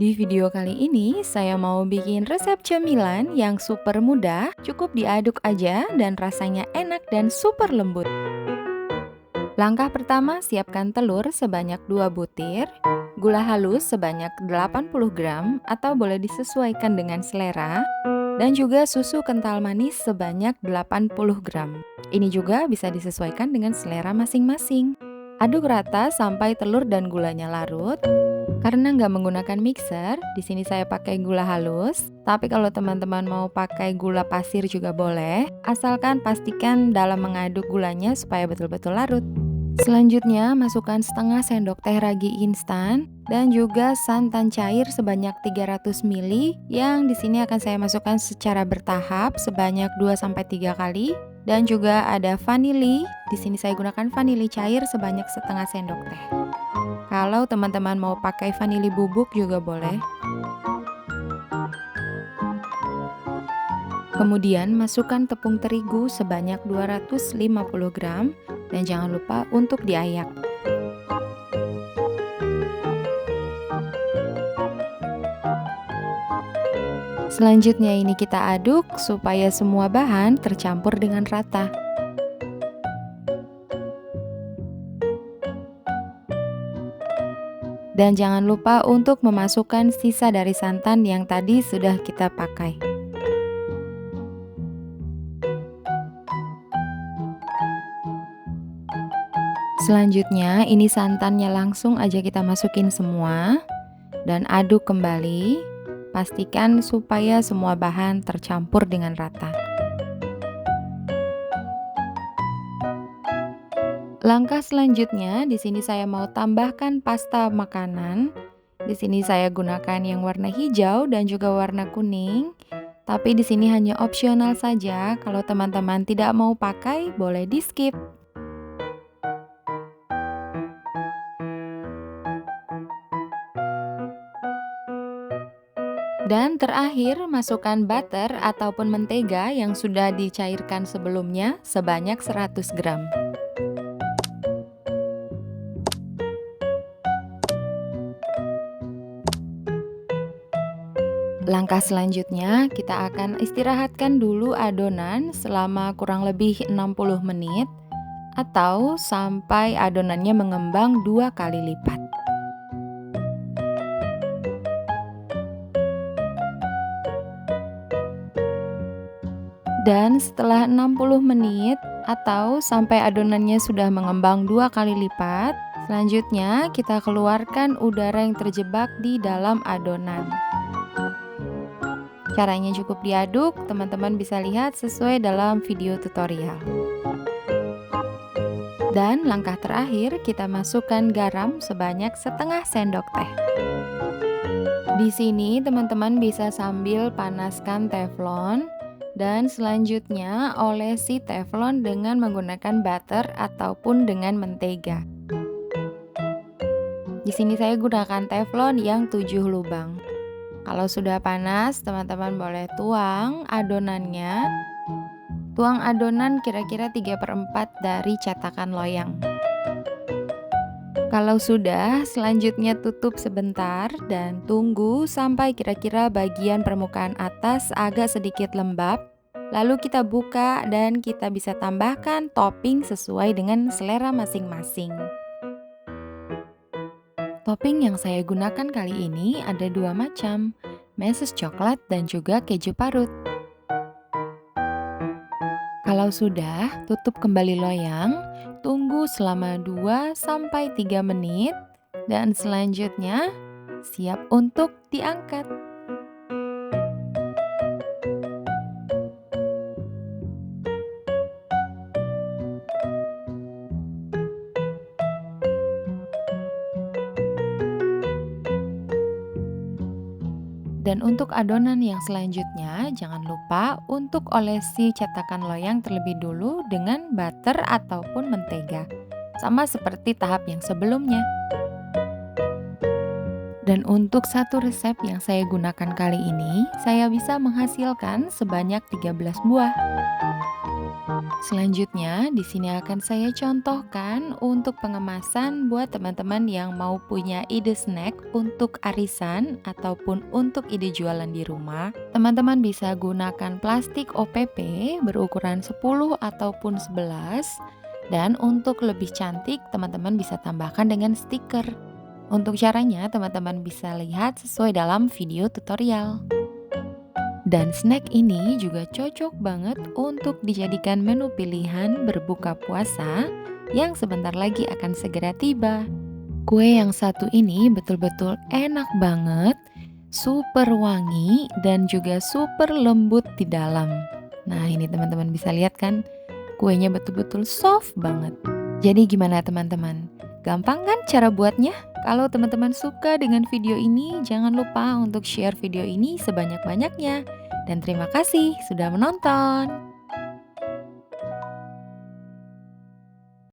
Di video kali ini, saya mau bikin resep cemilan yang super mudah, cukup diaduk aja dan rasanya enak dan super lembut. Langkah pertama, siapkan telur sebanyak 2 butir, gula halus sebanyak 80 gram atau boleh disesuaikan dengan selera, dan juga susu kental manis sebanyak 80 gram. Ini juga bisa disesuaikan dengan selera masing-masing. Aduk rata sampai telur dan gulanya larut. Karena nggak menggunakan mixer, di sini saya pakai gula halus. Tapi kalau teman-teman mau pakai gula pasir juga boleh, asalkan pastikan dalam mengaduk gulanya supaya betul-betul larut. Selanjutnya, masukkan setengah sendok teh ragi instan dan juga santan cair sebanyak 300 ml yang di sini akan saya masukkan secara bertahap sebanyak 2-3 kali. Dan juga ada vanili, di sini saya gunakan vanili cair sebanyak setengah sendok teh. Kalau teman-teman mau pakai vanili bubuk juga boleh. Kemudian masukkan tepung terigu sebanyak 250 gram dan jangan lupa untuk diayak. Selanjutnya ini kita aduk supaya semua bahan tercampur dengan rata. Dan jangan lupa untuk memasukkan sisa dari santan yang tadi sudah kita pakai. Selanjutnya ini santannya langsung aja kita masukin semua dan aduk kembali. Pastikan supaya semua bahan tercampur dengan rata. Langkah selanjutnya, di sini saya mau tambahkan pasta makanan. Di sini saya gunakan yang warna hijau dan juga warna kuning. Tapi di sini hanya opsional saja. Kalau teman-teman tidak mau pakai, boleh di-skip. Dan terakhir, masukkan butter ataupun mentega yang sudah dicairkan sebelumnya sebanyak 100 gram. Langkah selanjutnya, kita akan istirahatkan dulu adonan selama kurang lebih 60 menit atau sampai adonannya mengembang 2 kali lipat. Dan setelah 60 menit atau sampai adonannya sudah mengembang 2 kali lipat, selanjutnya kita keluarkan udara yang terjebak di dalam adonan. Caranya cukup diaduk, teman-teman bisa lihat sesuai dalam video tutorial. Dan langkah terakhir, kita masukkan garam sebanyak setengah sendok teh. Di sini teman-teman bisa sambil panaskan teflon. Dan selanjutnya olesi teflon dengan menggunakan butter ataupun dengan mentega. Di sini saya gunakan teflon yang 7 lubang. Kalau sudah panas, teman-teman boleh tuang adonannya. Tuang adonan kira-kira 3/4 dari cetakan loyang. Kalau sudah, selanjutnya tutup sebentar dan tunggu sampai kira-kira bagian permukaan atas agak sedikit lembab. Lalu kita buka dan kita bisa tambahkan topping sesuai dengan selera masing-masing. Topping yang saya gunakan kali ini ada 2 macam, meses coklat dan juga keju parut. Kalau sudah, tutup kembali loyang. Tunggu selama 2-3 menit dan selanjutnya siap untuk diangkat. Dan untuk adonan yang selanjutnya, jangan lupa untuk olesi cetakan loyang terlebih dulu dengan butter ataupun mentega. Sama seperti tahap yang sebelumnya. Dan untuk satu resep yang saya gunakan kali ini, saya bisa menghasilkan sebanyak 13 buah. Selanjutnya, di sini akan saya contohkan untuk pengemasan buat teman-teman yang mau punya ide snack untuk arisan ataupun untuk ide jualan di rumah. Teman-teman bisa gunakan plastik OPP berukuran 10 ataupun 11, dan untuk lebih cantik, teman-teman bisa tambahkan dengan stiker. Untuk caranya, teman-teman bisa lihat sesuai dalam video tutorial. Dan snack ini juga cocok banget untuk dijadikan menu pilihan berbuka puasa yang sebentar lagi akan segera tiba. Kue yang satu ini betul-betul enak banget, super wangi dan juga super lembut di dalam. Nah, ini teman-teman bisa lihat kan, kuenya betul-betul soft banget. Jadi gimana teman-teman? Gampang kan cara buatnya? Kalau teman-teman suka dengan video ini, jangan lupa untuk share video ini sebanyak-banyaknya. Dan terima kasih sudah menonton.